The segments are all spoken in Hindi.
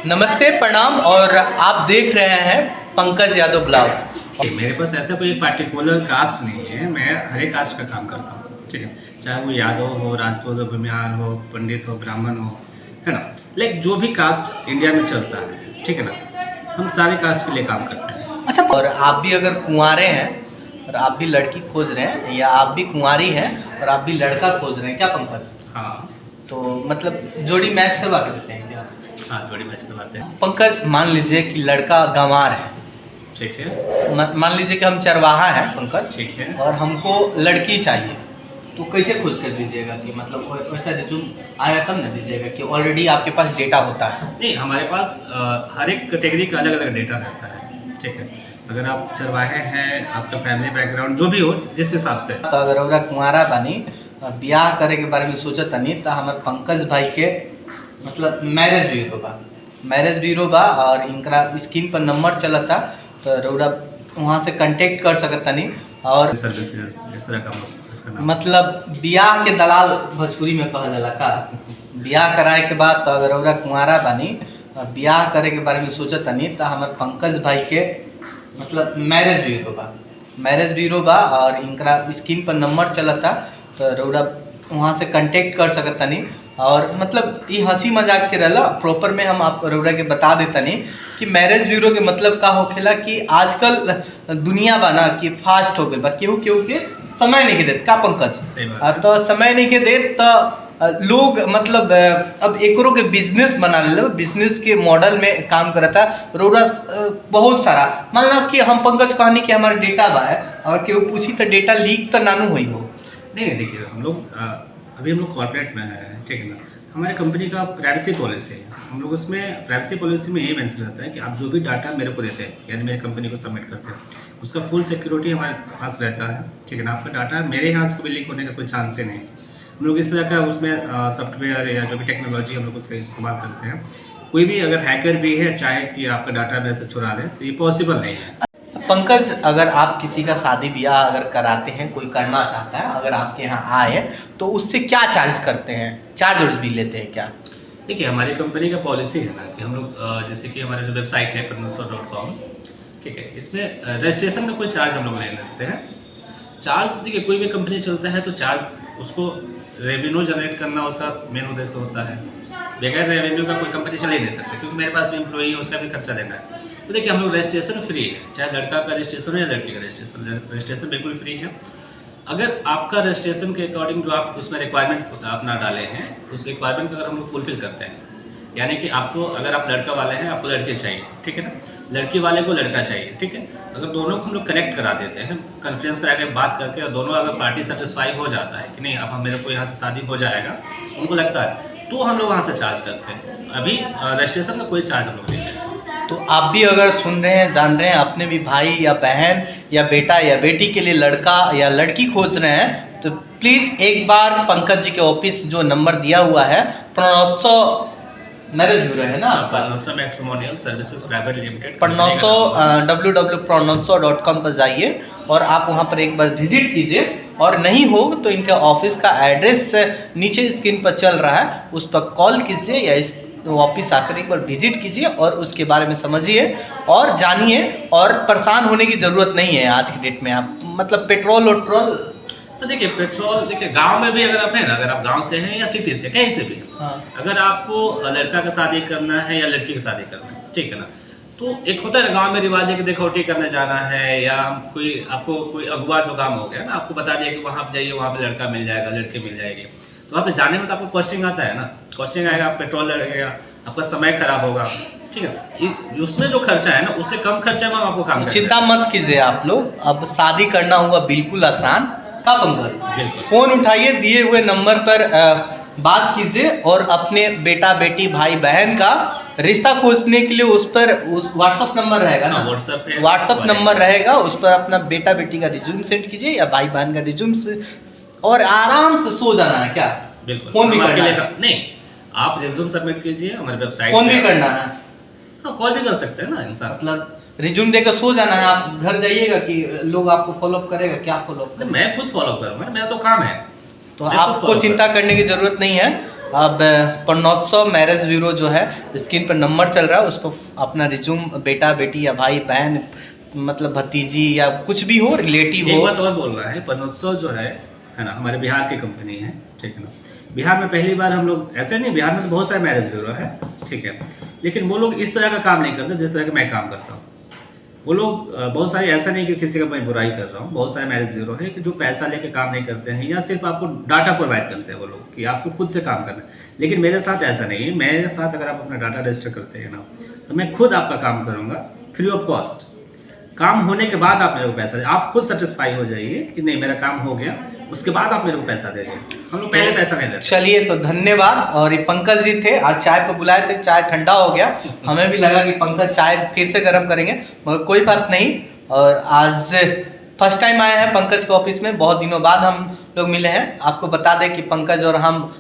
नमस्ते, प्रणाम। और आप देख रहे हैं पंकज यादव ब्लॉग। मेरे पास ऐसा कोई पार्टिकुलर कास्ट नहीं है, मैं हर एक कास्ट का काम करता हूँ, ठीक है। चाहे वो यादव हो, राजपूत हो, भूमिहार हो, पंडित हो, ब्राह्मण हो, है ना। लाइक जो भी कास्ट इंडिया में चलता है, ठीक है ना, हम सारे कास्ट के लिए काम करते हैं। अच्छा, और आप भी अगर कुंवारे हैं और आप भी लड़की खोज रहे हैं, या आप भी कुंवारी हैं और आप भी लड़का खोज रहे हैं क्या पंकज? हाँ तो मतलब जोड़ी मैच करवा के देते हैं क्या? हाँ, जोड़ी मैच करवाते हैं। पंकज, मान लीजिए कि लड़का गंवार है, ठीक है। मान लीजिए कि हम चरवाहा हैं पंकज, ठीक है। और हमको लड़की चाहिए, तो कैसे खोज कर दीजिएगा? कि मतलब वैसा रिज्यूम आया तब ना दीजिएगा कि ऑलरेडी आपके पास डेटा होता है? नहीं, हमारे पास हर एक कैटेगरी का अलग अलग डेटा रहता है, ठीक है। अगर आप चरवाहे हैं, आपका फैमिली बैकग्राउंड जो भी हो, जिस हिसाब से। तो अगर ओरा कुंवारा बानी, ब्याह करे के बारे में सोचत तनी, तो हमारे पंकज भाई के मतलब मैरिज ब्यूरो बा और इनका स्क्रीन पर नंबर चलता, तो रउरा वहाँ से कांटेक्ट कर सकत तनी। और सर्विसेज इस तरह का इसका नाम। मतलब ब्याह के दलाल भोजपुरी में कहल जाला का? ब्याह कराए के बाद तो अगर रउरा कुंवारा बानी, ब्याह करे के बारे में सोचत तनी, तो हमारे पंकज भाई के मतलब मैरिज ब्यूरो बा और इनका स्क्रीन पर नंबर चलता, तो रउरा वहाँ से कांटेक्ट कर सकत तनी। और मतलब ये हंसी मजाक के रहला, प्रॉपर में हम आप रउरा के बता देतनी कि मैरिज ब्यूरो के मतलब का होखेला कि आजकल दुनिया बा ना कि फास्ट हो गई बा, केहू के समय नहीं के देत का पंकज? तो समय नहीं के देत तो लोग मतलब अब एकरो के बिजनेस बना ले, बिजनेस के मॉडल में काम करता रउरा बहुत सारा। मान लो कि हम पंकज कहनी कि हमारा डेटा बा है और केहू पूछी तो डेटा लीक तो नानू हुई हो। नहीं, देखिए हम लोग अभी हम लोग कॉर्पोरेट में हैं, ठीक है ना। हमारे कंपनी का प्राइवेसी पॉलिसी है, हम लोग उसमें प्राइवेसी पॉलिसी में ये मेंशन रहता है कि आप जो भी डाटा मेरे को देते हैं, यानी मेरी कंपनी को सबमिट करते हैं, उसका फुल सिक्योरिटी हमारे पास रहता है, ठीक है ना। आपका डाटा मेरे यहाँ से भी लीक होने का कोई चांस ही नहीं। हम लोग इस तरह का उसमें सॉफ्टवेयर या जो भी टेक्नोलॉजी हम लोग उसका इस्तेमाल करते हैं। कोई भी अगर हैकर भी है चाहे कि आपका डाटा मेरे से चुरा ले, तो ये पॉसिबल नहीं है। पंकज, अगर आप किसी का शादी ब्याह अगर कराते हैं, कोई करना चाहता है, अगर आपके यहाँ आए तो उससे क्या चार्ज करते हैं? चार्ज भी लेते हैं क्या? देखिए, हमारी कंपनी का पॉलिसी है ना कि हम लोग जैसे कि हमारा जो वेबसाइट है pranuswa.com, ठीक है, इसमें रजिस्ट्रेशन का कोई चार्ज हम लोग नहीं लेते हैं। चार्ज देखिए, कोई भी कंपनी चलता है तो चार्ज उसको रेवेन्यू जनरेट करना उसका मेन उद्देश्य होता है। बगैर रेवेन्यू का कोई कंपनी चल ही नहीं सकती, क्योंकि मेरे पास भी एम्प्लॉई है, उसका भी खर्चा देना है। तो देखिए, हम लोग रजिस्ट्रेशन फ्री है, चाहे लड़का का रजिस्ट्रेशन हो या लड़की का रजिस्ट्रेशन बिल्कुल फ्री है। अगर आपका रजिस्ट्रेशन के अकॉर्डिंग जो आप उसमें रिक्वायरमेंट अपना डाले हैं, उस रिक्वायरमेंट को अगर हम लोग फुलफिल करते हैं, यानी कि आपको अगर आप लड़का वाले हैं, आपको लड़की चाहिए, ठीक है ना, लड़की वाले को लड़का चाहिए, ठीक है। अगर दोनों को हम लोग कनेक्ट करा देते हैं, कॉन्फ्रेंस करा के बात करके, और दोनों अगर पार्टी सेटिस्फाई हो जाता है कि नहीं अब मेरे को यहाँ से शादी हो जाएगा, उनको लगता है, तो हम लोग वहाँ से चार्ज करते हैं। अभी रजिस्ट्रेशन का कोई चार्ज हम लोग नहीं लेते। तो आप भी अगर सुन रहे हैं, जान रहे हैं, अपने भी भाई या बहन या बेटा या बेटी के लिए लड़का या लड़की खोज रहे हैं, तो प्लीज़ एक बार पंकज जी के ऑफिस जो नंबर दिया हुआ है, प्रणोत्सव मैरिज ब्यूरो है ना, Pranotsav matrimonial services private limited, www.pranotsaw.com पर जाइए और आप वहाँ पर एक बार विजिट कीजिए। और नहीं हो तो इनके ऑफिस का एड्रेस नीचे स्क्रीन पर चल रहा है, उस पर कॉल कीजिए या इस ऑफिस आकर एक बार विजिट कीजिए और उसके बारे में समझिए और जानिए। और परेशान होने की ज़रूरत नहीं है आज की डेट में। आप मतलब पेट्रोल तो देखिए, पेट्रोल देखिए, गांव में भी अगर आप हैं ना, अगर आप गांव से हैं या सिटी से, कहीं से भी, हाँ। अगर आपको लड़का का शादी करना है या लड़की की शादी करना है, ठीक है ना, तो एक होता है ना गांव में रिवाज है कि देखौटी करने जाना है, या कोई आपको कोई अगुआ जो काम हो गया ना, आपको बता दिया कि वहाँ पर जाइए, वहाँ पे लड़का मिल जाएगा, लड़की मिल जाएगी, तो वहाँ पे जाने में तो आपको कॉस्टिंग आता है ना, कॉस्टिंग आएगा, पेट्रोल लगेगा, आपका समय खराब होगा, ठीक है। उसमें जो खर्चा है ना, उससे कम खर्चा में हम आपको काम चिंता मत कीजिए आप लोग। अब शादी करना हुआ बिल्कुल आसान का पंकज, फोन उठाइए, दिए हुए नंबर पर बात कीजिए और अपने बेटा बेटी भाई बहन का रिश्ता खोजने के लिए उस व्हाट्सअप नंबर रहेगा ना, व्हाट्सअप नंबर रहेगा, उस पर अपना बेटा बेटी का रिज्यूम सेंड कीजिए या भाई बहन का रिज्यूम से, और आराम से सो जाना है क्या? बिल्कुल, फोन भी करना है? नहीं, आप रिज्यूम सबमिट कीजिए हमारे वेबसाइट, फोन भी करना है, कॉल भी कर सकते हैं ना इंसान। मतलब रिज्यूम देकर सो जाना है, आप घर जाइएगा कि लोग आपको फॉलोअप करेगा? क्या फॉलोअप? मैं खुद फॉलो करूंगा, मेरा तो काम है। तो आपको चिंता करने की जरूरत नहीं है। अब प्रणोत्सव मैरिज ब्यूरो जो है स्क्रीन पर नंबर चल रहा है, उस पर अपना रिज्यूम, बेटा बेटी या भाई बहन, मतलब भतीजी या कुछ भी हो, रिलेटिव एक हो। बात और बोल रहा है, प्रणोत्सव जो है ना, हमारे बिहार की कंपनी है, ठीक है ना। बिहार में पहली बार हम लोग, ऐसे नहीं, बिहार में तो बहुत सारे मैरिज ब्यूरो है, ठीक है, लेकिन वो लोग इस तरह का काम नहीं करते जिस तरह का मैं काम करता हूँ। वो लोग बहुत सारे, ऐसा नहीं कि किसी का मैं बुराई कर रहा हूँ, बहुत सारे मैरिज ब्यूरो है कि जो पैसा लेके काम नहीं करते हैं या सिर्फ आपको डाटा प्रोवाइड करते हैं वो लोग कि आपको खुद से काम करना है। लेकिन मेरे साथ ऐसा नहीं है। मेरे साथ अगर आप अपना डाटा रजिस्टर करते हैं ना, तो मैं खुद आपका काम करूँगा फ्री ऑफ कॉस्ट। काम होने के बाद आप मेरे को पैसा दे, आप खुद सेटिस्फाई हो जाइए कि नहीं मेरा काम हो गया, उसके बाद आप मेरे को पैसा दे दीजिए। हम लोग पहले पैसा नहीं देते। चलिए, तो धन्यवाद। और ये पंकज जी थे, आज चाय पे बुलाए थे, चाय ठंडा हो गया, हमें भी लगा कि पंकज चाय फिर से गर्म करेंगे, मगर कोई बात नहीं। और आज फर्स्ट टाइम आए हैं पंकज के ऑफिस में, बहुत दिनों बाद हम लोग मिले हैं। आपको बता दें कि पंकज और हम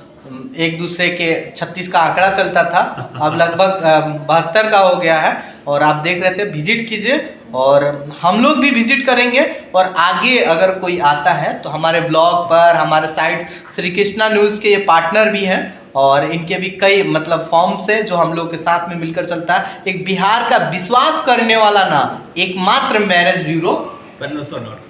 एक दूसरे के 36 का आंकड़ा चलता था, अब लगभग 72 का हो गया है। और आप देख रहे थे, विजिट कीजिए, और हम लोग भी विजिट करेंगे। और आगे अगर कोई आता है तो हमारे ब्लॉग पर, हमारे साइट श्री कृष्णा न्यूज़ के ये पार्टनर भी हैं, और इनके भी कई मतलब फॉर्म्स है जो हम लोग के साथ में मिलकर चलता है। एक बिहार का विश्वास करने वाला नाम, एकमात्र मैरिज ब्यूरो प्रणोत्सव.com